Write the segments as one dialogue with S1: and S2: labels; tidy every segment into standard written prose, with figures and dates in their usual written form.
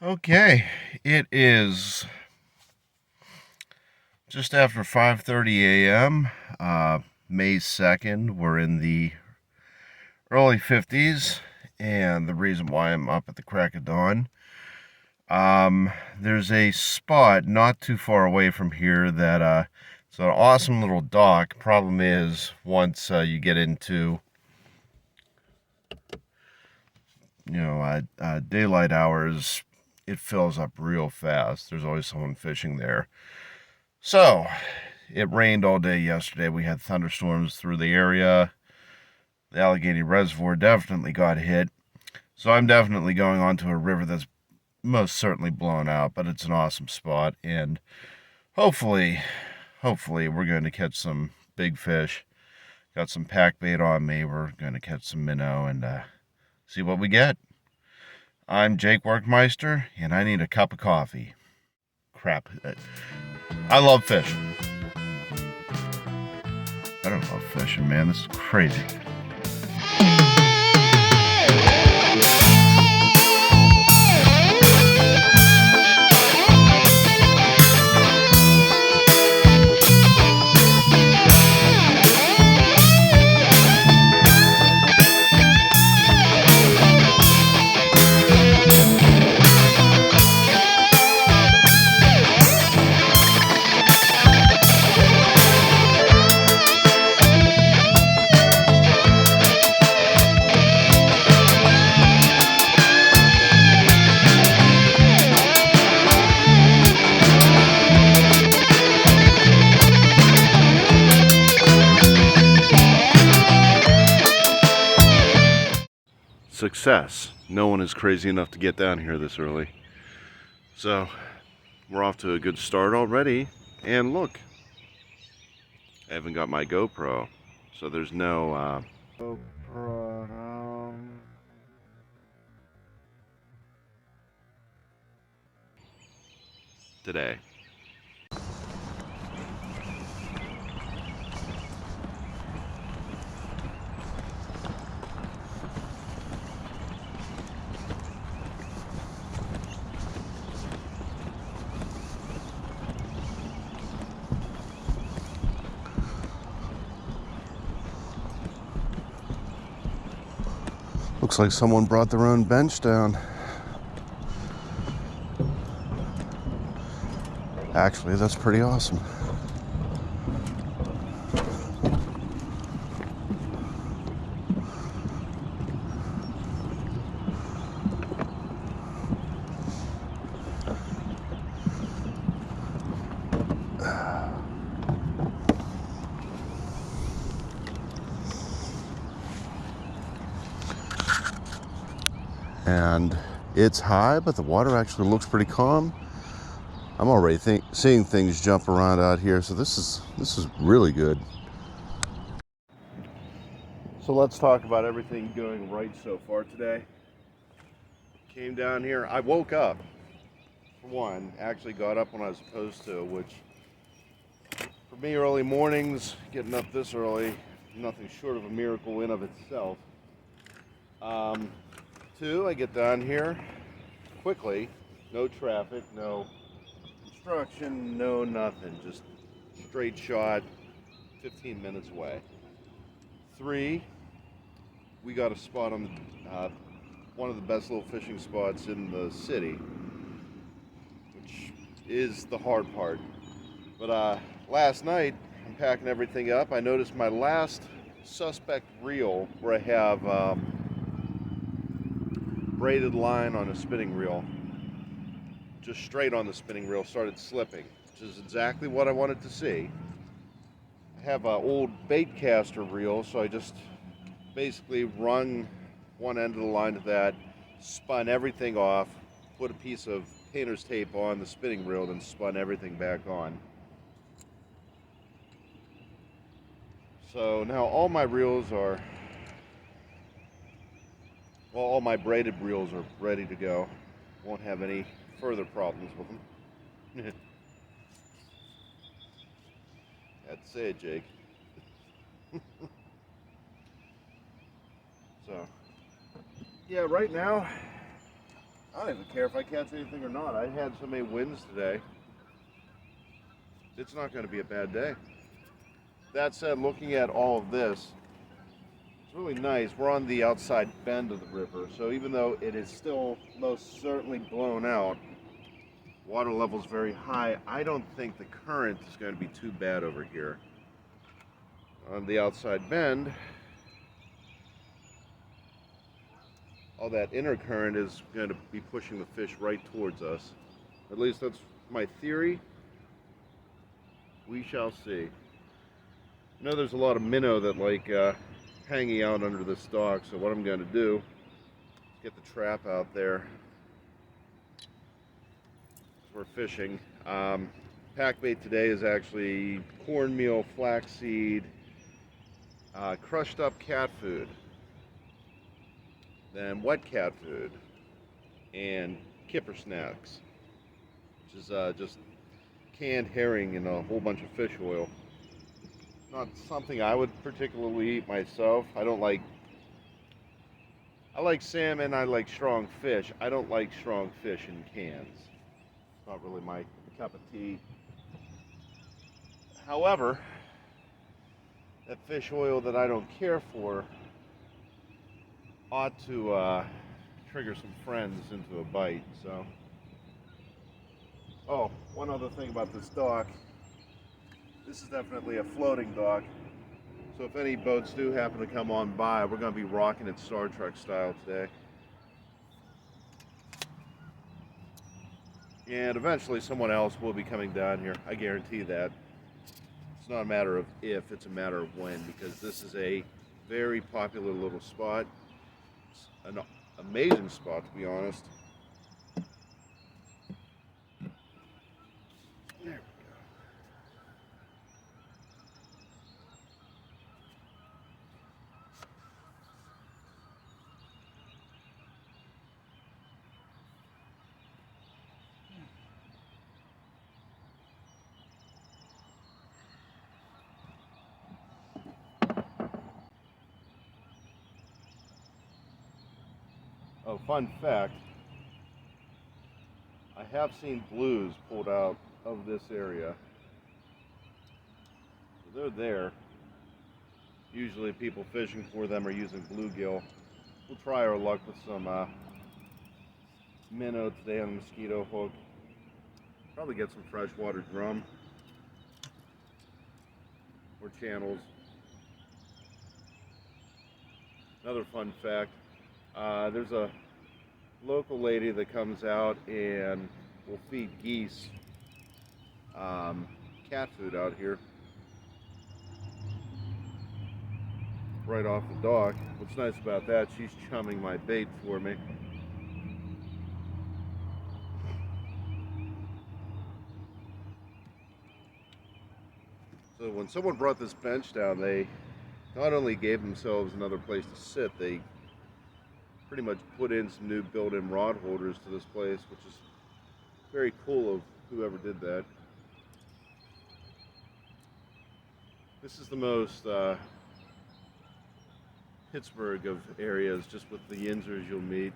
S1: Okay, it is just after 5:30 a.m. May 2nd. We're in the early 50s, and the reason why I'm up at the crack of dawn, there's a spot not too far away from here that it's an awesome little dock. Problem is, once you get into daylight hours, it fills up real fast. There's always someone fishing there. So, it rained all day yesterday. We had thunderstorms through the area. The Allegheny Reservoir definitely got hit. So I'm definitely going onto a river that's most certainly blown out, but it's an awesome spot. And hopefully we're going to catch some big fish. Got some pack bait on me. We're going to catch some minnow and see what we get. I'm Jake Workmeister, and I need a cup of coffee. Crap. I love fishing. I don't love fishing, man. This is crazy. Success. No one is crazy enough to get down here this early. So, we're off to a good start already. And look, I haven't got my GoPro. So there's no GoPro today. Looks like someone brought their own bench down. Actually, that's pretty awesome. And it's high, but the water actually looks pretty calm. I'm already seeing things jump around out here, so this is really good. So let's talk about everything going right so far today. Came down here, I woke up, for one, actually got up when I was supposed to, which for me, early mornings, getting up this early, nothing short of a miracle in of itself. Two, I get down here quickly, no traffic, no construction, no nothing, just straight shot, 15 minutes away. Three, we got a spot on one of the best little fishing spots in the city, which is the hard part. But last night, I'm packing everything up. I noticed my last suspect reel, where I have braided line on a spinning reel, just straight on the spinning reel, started slipping, which is exactly what I wanted to see. I have an old bait caster reel, so I just basically run one end of the line to that, spun everything off, put a piece of painter's tape on the spinning reel, then spun everything back on. So now all my reels are, well, all my braided reels are ready to go. Won't have any further problems with them. That's it, Jake. So, yeah, right now, I don't even care if I catch anything or not. I had so many wins today. It's not going to be a bad day. That said, looking at all of this, it's really nice. We're on the outside bend of the river, so even though it is still most certainly blown out, water level is very high. I don't think the current is going to be too bad over here. On the outside bend, all that inner current is going to be pushing the fish right towards us. At least that's my theory. We shall see. I know there's a lot of minnow that like hanging out under this dock, so what I'm going to do is get the trap out there. We're fishing. Pack bait today is actually cornmeal, flaxseed, crushed up cat food, then wet cat food, and kipper snacks, which is just canned herring and a whole bunch of fish oil. Not something I would particularly eat myself. I like salmon, I like strong fish. I don't like strong fish in cans. It's not really my cup of tea. However, that fish oil that I don't care for ought to trigger some friends into a bite. So, oh, one other thing about this dock. This is definitely a floating dock. So if any boats do happen to come on by, we're going to be rocking it Star Trek style today. And eventually someone else will be coming down here. I guarantee that. It's not a matter of if, it's a matter of when, because this is a very popular little spot. It's an amazing spot, to be honest. There we go. Oh, fun fact, I have seen blues pulled out of this area. So they're there. Usually people fishing for them are using bluegill. We'll try our luck with some minnow today on the mosquito hook. Probably get some freshwater drum or channels. Another fun fact, there's a local lady that comes out and will feed geese cat food out here right off the dock. What's nice about that, she's chumming my bait for me. So when someone brought this bench down, they not only gave themselves another place to sit, they pretty much put in some new built-in rod holders to this place, which is very cool of whoever did that. This is the most Pittsburgh of areas, just with the Yinzers you'll meet.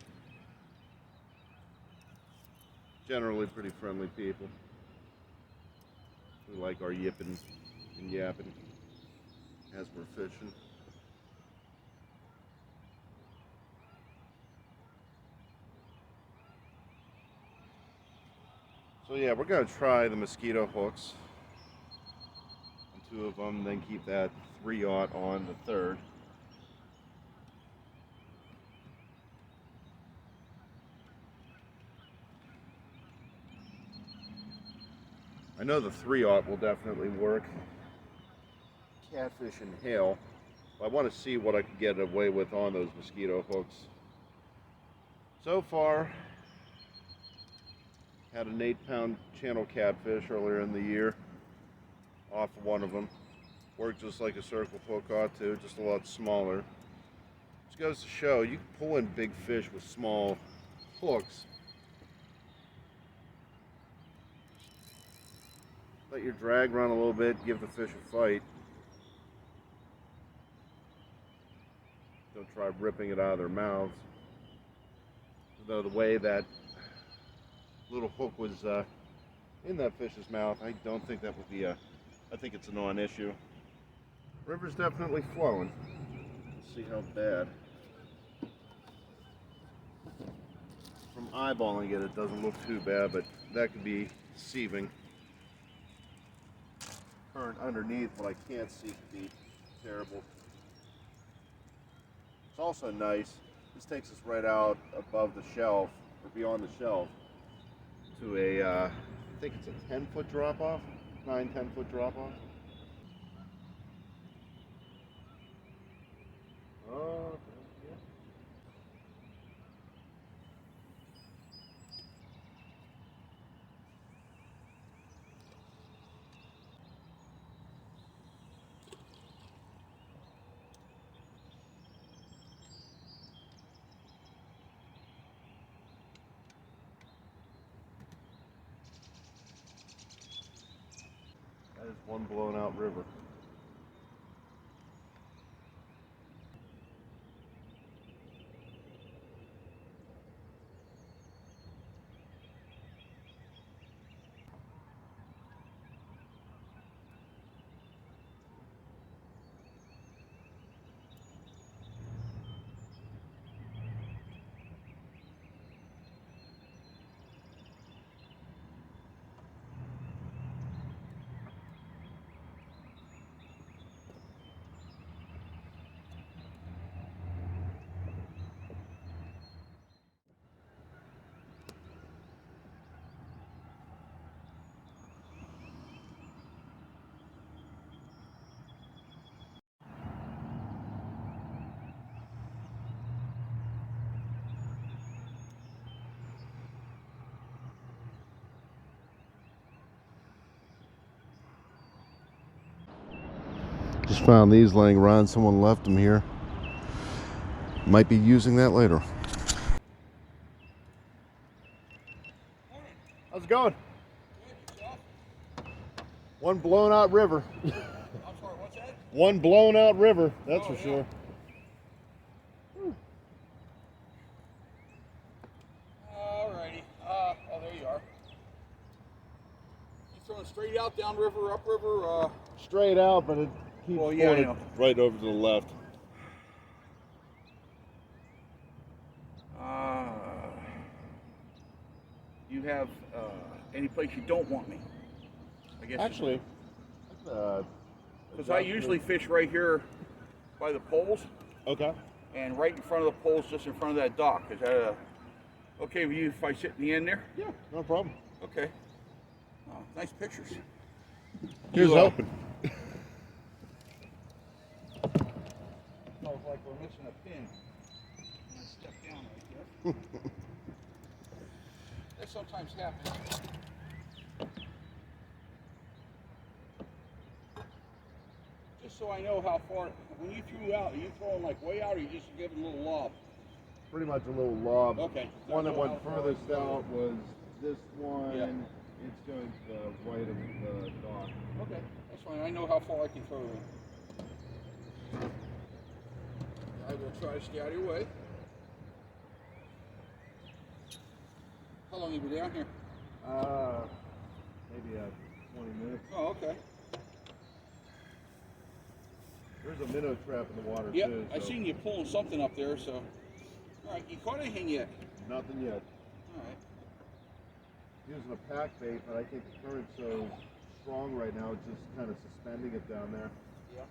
S1: Generally pretty friendly people who like our yipping and yapping as we're fishing. So yeah, we're gonna try the mosquito hooks. 2 of them, then keep that 3/0 on the third. I know the 3/0 will definitely work. Catfish and hail. I want to see what I can get away with on those mosquito hooks. So far, had an 8-pound channel catfish earlier in the year off of one of them. Worked just like a circle hook ought to, just a lot smaller. Just goes to show you can pull in big fish with small hooks. Let your drag run a little bit, give the fish a fight. Don't try ripping it out of their mouths. Though the way that little hook was in that fish's mouth, I don't think that would be I think it's a non-issue. River's definitely flowing. Let's see how bad. From eyeballing it, it doesn't look too bad, but that could be deceiving. Current underneath, what I can't see could be terrible. It's also nice, this takes us right out above the shelf, or beyond the shelf, to a, I think it's a 10-foot drop-off, 9-10-foot drop-off. Oh, yeah. That is one blown out river. Just found these laying around. Someone left them here. Might be using that later. How's it going?
S2: Good, yourself?
S1: One blown out river.
S2: I'm sorry, what's that?
S1: One blown out river, that's for
S2: yeah.
S1: sure.
S2: Alrighty. Oh, there you are. You throwing straight out, downriver, upriver?
S1: Straight out, but it keeps
S2: Well, yeah, I know.
S1: right over to the left.
S2: You have any place you don't want me? I guess.
S1: Actually,
S2: because I usually fish right here by the poles,
S1: okay.
S2: and right in front of the poles, just in front of that dock. Is that okay with you if I sit in the end there?
S1: Yeah, no problem.
S2: Okay. Oh, nice pictures.
S1: Here's open.
S2: Smells like we're missing a pin. I stepped down right there. That sometimes happens. Just so I know how far, when you threw out, are you throwing like way out or you just giving a little lob?
S1: Pretty much a little lob.
S2: Okay.
S1: One that went furthest out was this one.
S2: Yeah.
S1: It's going to the right of the dock.
S2: Okay, that's fine. I know how far I can throw them. I will try to stay out of your way. How long have you been down here?
S1: Maybe 20 minutes.
S2: Oh, okay.
S1: There's a minnow trap in the water
S2: Yep,
S1: too.
S2: I seen you pulling something up there, so. All right, you caught anything yet?
S1: Nothing yet.
S2: All right.
S1: Using a pack bait, but I think the current's so strong right now. It's just kind of suspending it down there.
S2: Yeah.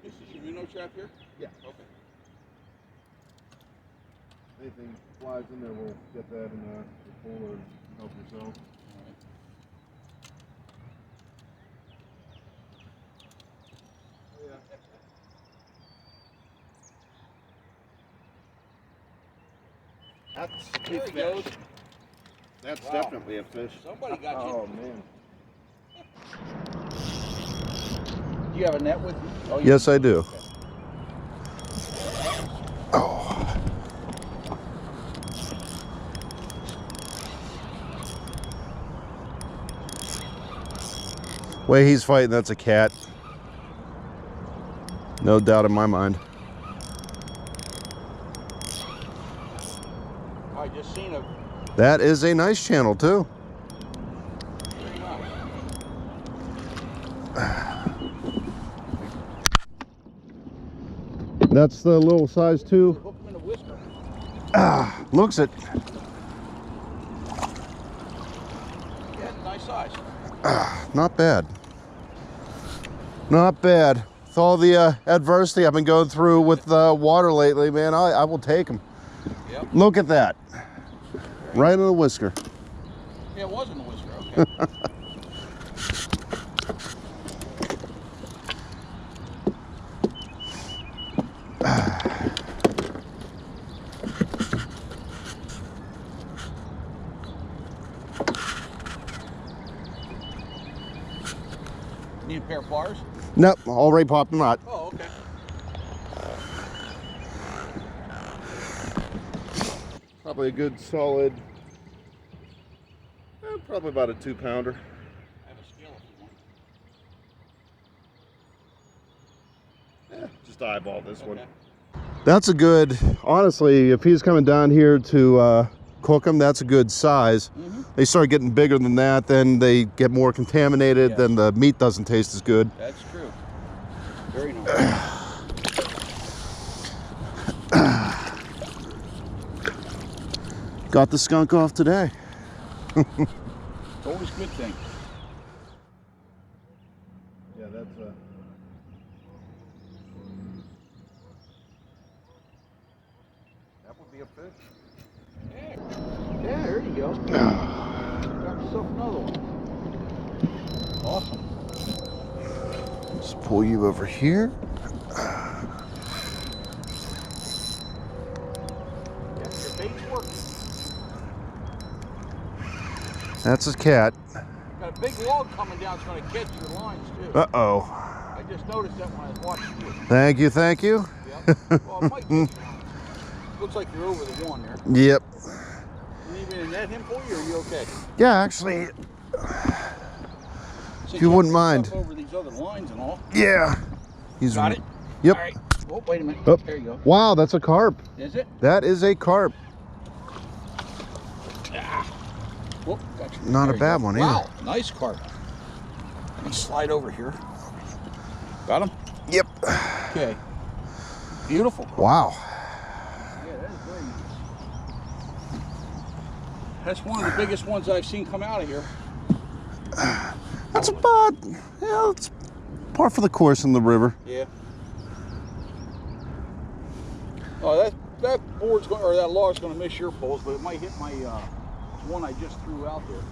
S2: This is your minnow trap here?
S1: Yeah.
S2: Okay.
S1: Anything flies in there, we'll get that in the pool or help yourself.
S2: All right.
S1: Oh, yeah. That's a
S2: There
S1: big
S2: he goes.
S1: fish. That's
S2: Wow.
S1: definitely a fish.
S2: Somebody got you.
S1: Oh man.
S2: Do you have a net with you? Oh,
S1: Yes, I do.
S2: Okay.
S1: Oh. Way he's fighting, that's a cat. No doubt in my mind.
S2: I just seen a
S1: That is a nice channel too.
S2: very nice.
S1: That's the little size too.
S2: Hook him in a whisker.
S1: Ah, looks it.
S2: Yeah, nice size.
S1: Not bad. Not bad. With all the adversity I've been going through with water lately, man, I will take them.
S2: Yep.
S1: Look at that. Right in the whisker.
S2: Yeah, it was in a whisker. Okay. Need a pair of pliers?
S1: Nope, already popped them out.
S2: Oh, okay.
S1: Probably a good solid, probably about a 2-pounder.
S2: I have a scale if you want.
S1: Yeah, just eyeball this one.
S2: Okay.
S1: That's a good, honestly, if he's coming down here to cook them, that's a good size.
S2: Mm-hmm.
S1: They start getting bigger than that, then they get more contaminated,
S2: Yes.
S1: then the meat doesn't taste as good.
S2: That's true. Very nice.
S1: Got the skunk off today.
S2: It's always a good thing.
S1: Yeah, that's a... That would be a fish.
S2: Yeah, yeah, there you go. Got yourself another one. Awesome.
S1: Just pull you over here.
S2: Yeah, your bait's working.
S1: That's a cat.
S2: Got a big log coming down. It's going to catch your lines too.
S1: Uh-oh.
S2: I just noticed that when I was watching you.
S1: Thank you, thank you.
S2: Yep. Well, it might catch your lines. Looks like you're over the one there.
S1: Yep.
S2: You need me to net him for you, or are you okay?
S1: Yeah, actually,
S2: Since
S1: you wouldn't
S2: have
S1: mind.
S2: stuff over these other lines and all.
S1: Yeah. He's
S2: Got it?
S1: Yep.
S2: All right. Oh, wait a minute.
S1: Oh.
S2: There you go.
S1: Wow, that's a carp.
S2: Is it?
S1: That is a carp.
S2: Whoop, gotcha.
S1: Not
S2: There
S1: a
S2: you
S1: bad
S2: go.
S1: one either.
S2: Wow, nice carp. Let me slide over here. Got him?
S1: Yep.
S2: Okay. Beautiful carp.
S1: Wow.
S2: Yeah, that is very nice. That's one of the biggest ones I've seen come out of here.
S1: That's about, yeah, it's par for the course in the river.
S2: Yeah. Oh, that board's going, or that log's going to miss your poles, but it might hit my one I just threw out there.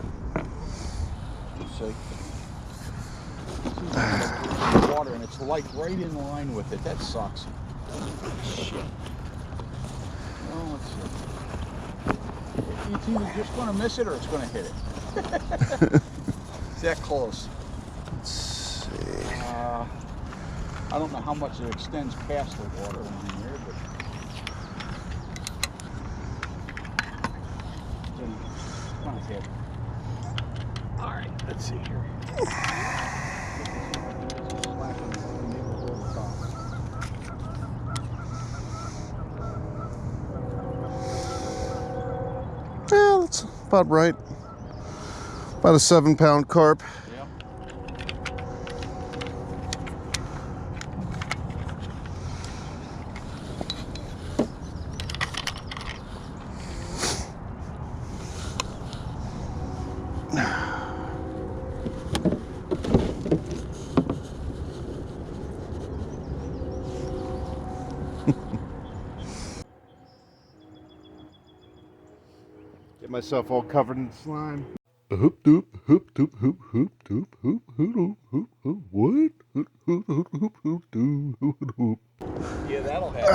S2: Let's see. Water, and it's like right in line with it. That sucks. Shit. Well, let's see. It's either just going to miss it or it's going to hit it. It's that close.
S1: Let's see.
S2: I don't know how much it extends past the water line here, but it's going to hit. All right, let's see here.
S1: Yeah, that's about right. About a 7-pound carp.
S2: Yeah.
S1: myself all covered in slime. Hoop doop, hoop doop, hoop hoop doop, hoop hoop hoop hoop. What? Hoop hoop hoop hoop hoop doop, hoop hoop.
S2: Yeah, that'll happen.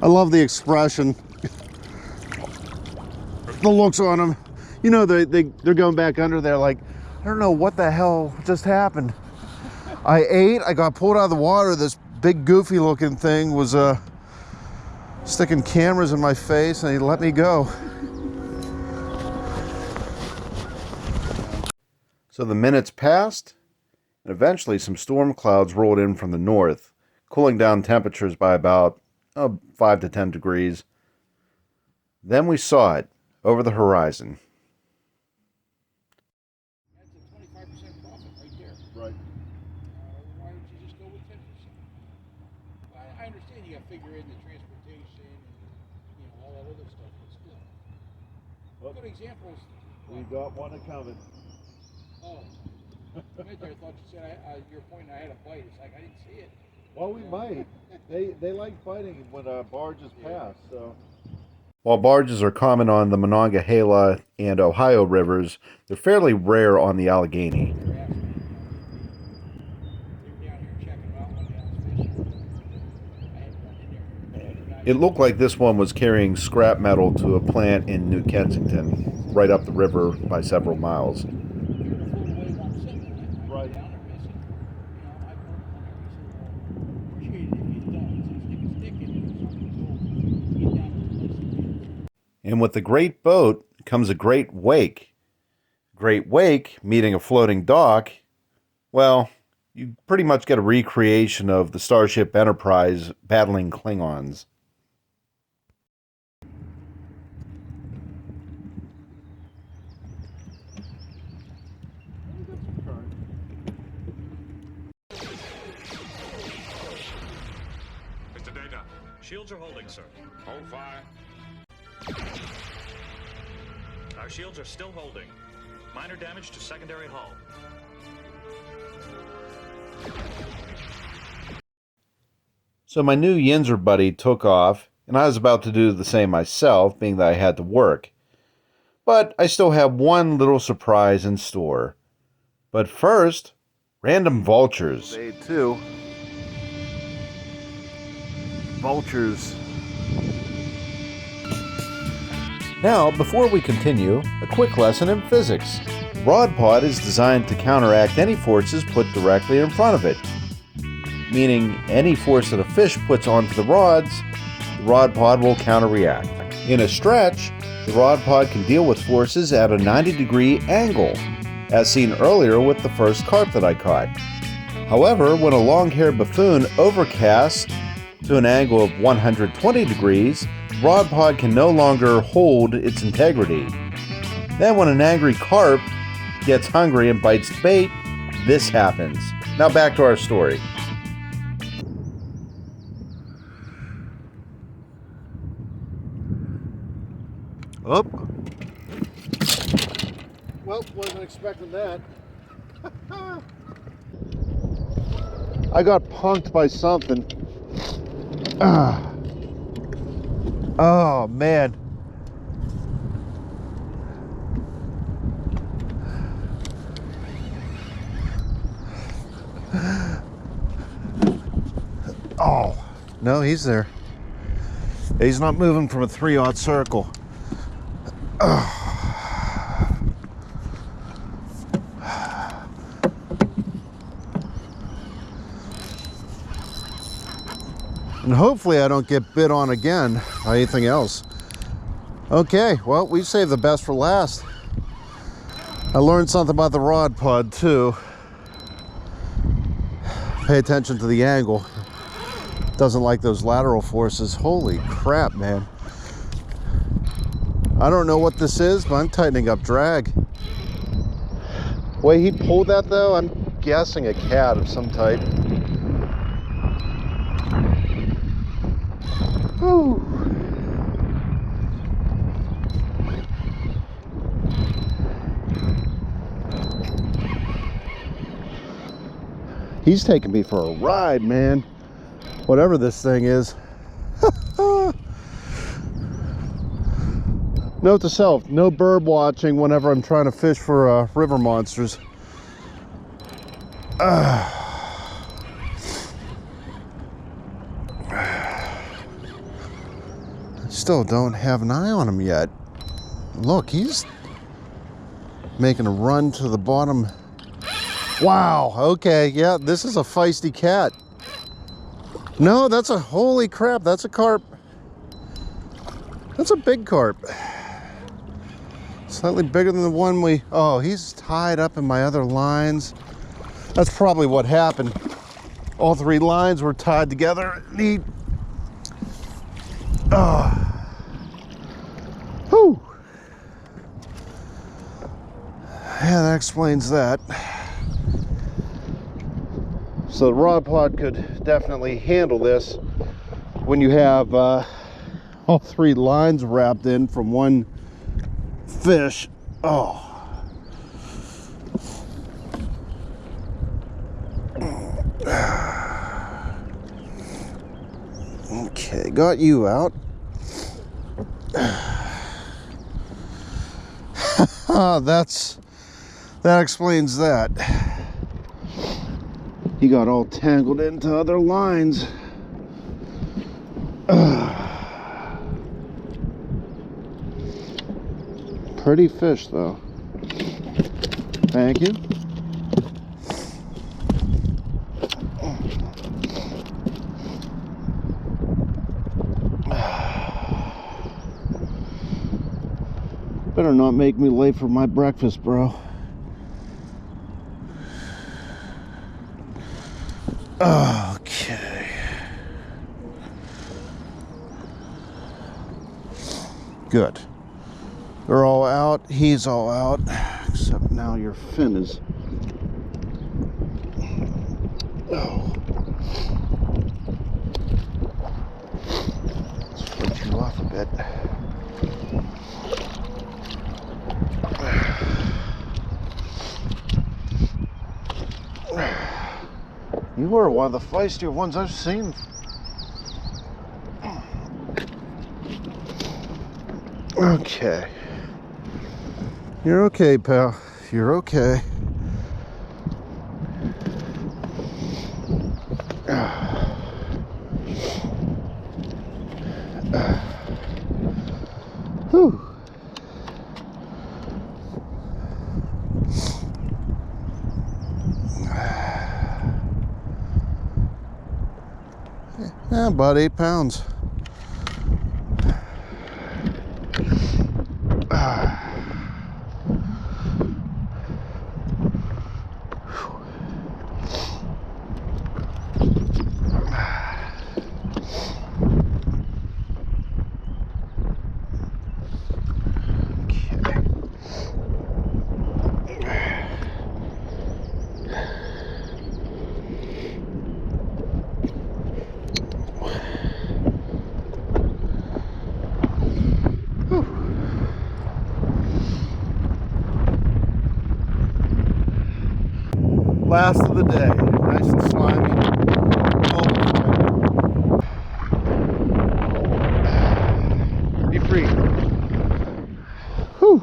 S1: I love the expression, the looks on them. You know, they're going back under there like, I don't know what the hell just happened. I ate, I got pulled out of the water. This big goofy looking thing was sticking cameras in my face and he let me go. So the minutes passed and eventually some storm clouds rolled in from the north, cooling down temperatures by about 5 to 10 degrees. Then we saw it over the horizon.
S2: That's a 25% profit right there.
S1: Right.
S2: Why don't you just go with 10%? I understand you got to figure in the transportation and all that other stuff, but still.
S1: Well,
S2: Good examples.
S1: We got one coming.
S2: Oh, right there. I thought you said you're pointing. I had a bite. It's like I didn't see it.
S1: Well, we might. They like fighting when barges pass. So. While barges are common on the Monongahela and Ohio rivers, they're fairly rare on the Allegheny. It looked like this one was carrying scrap metal to a plant in New Kensington, right up the river by several miles. Right. And with a great boat comes a great wake. Great wake meeting a floating dock, well, you pretty much get a recreation of the Starship Enterprise battling Klingons.
S3: Mr. Data, shields are holding, sir.
S4: Hold fire.
S3: Our shields are still holding. Minor damage to secondary hull.
S1: So my new Yinzer buddy took off, and I was about to do the same myself, being that I had to work. But I still have one little surprise in store. But first, random vultures. Day 2. Vultures. Now, before we continue, a quick lesson in physics. Rod pod is designed to counteract any forces put directly in front of it. Meaning, any force that a fish puts onto the rod pod will counter-react. In a stretch, the rod pod can deal with forces at a 90-degree angle, as seen earlier with the first carp that I caught. However, when a long-haired buffoon overcasts to an angle of 120 degrees, the rod pod can no longer hold its integrity. Then when an angry carp gets hungry and bites the bait, this happens. Now back to our story. Oh. Well, wasn't expecting that. I got punked by something. Oh, man. Oh, no, he's there. He's not moving from a 3/0 circle. And hopefully I don't get bit on again by anything else. Okay, well, we saved the best for last. I learned something about the rod pod too. Pay attention to the angle. Doesn't like those lateral forces. Holy crap, man. I don't know what this is, but I'm tightening up drag. The way he pulled that though, I'm guessing a cat of some type. Whew. He's taking me for a ride, man. Whatever this thing is. Note to self, no bird watching whenever I'm trying to fish for river monsters. Still don't have an eye on him yet. Look, he's making a run to the bottom. Wow, okay, yeah, this is a feisty cat. No, that's a, holy crap, that's a carp. That's a big carp. Slightly bigger than the one we, oh, he's tied up in my other lines. That's probably what happened. All three lines were tied together. Whew. Yeah, that explains that. So the rod pod could definitely handle this when you have all three lines wrapped in from one fish. Oh. Okay, got you out. That explains that. He got all tangled into other lines. Pretty fish though. Thank you. Better not make me late for my breakfast, bro. Okay. Good. They're all out. He's all out. Except now your fin is... Oh. Let's switch you off a bit. You are one of the feistier ones I've seen. Okay. You're okay, pal. You're okay. Whew. Yeah, about 8 pounds. Last of the day, nice and slimy. Be free. Whew.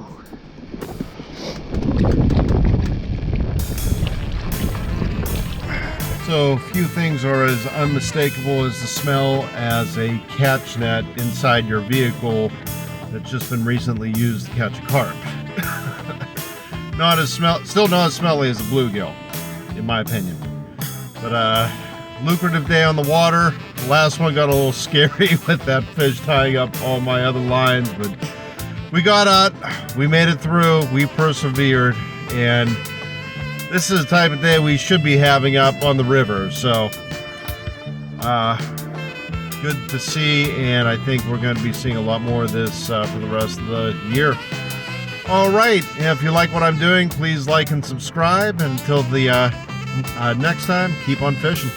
S1: So few things are as unmistakable as the smell as a catch net inside your vehicle that's just been recently used to catch a carp. Still not as smelly as a bluegill, in my opinion. But lucrative day on the water. The last one got a little scary with that fish tying up all my other lines, but we got out, we made it through, we persevered, and this is the type of day we should be having up on the river. So good to see, and I think we're going to be seeing a lot more of this for the rest of the year. All right, if you like what I'm doing, please like and subscribe. Until the next time, keep on fishing.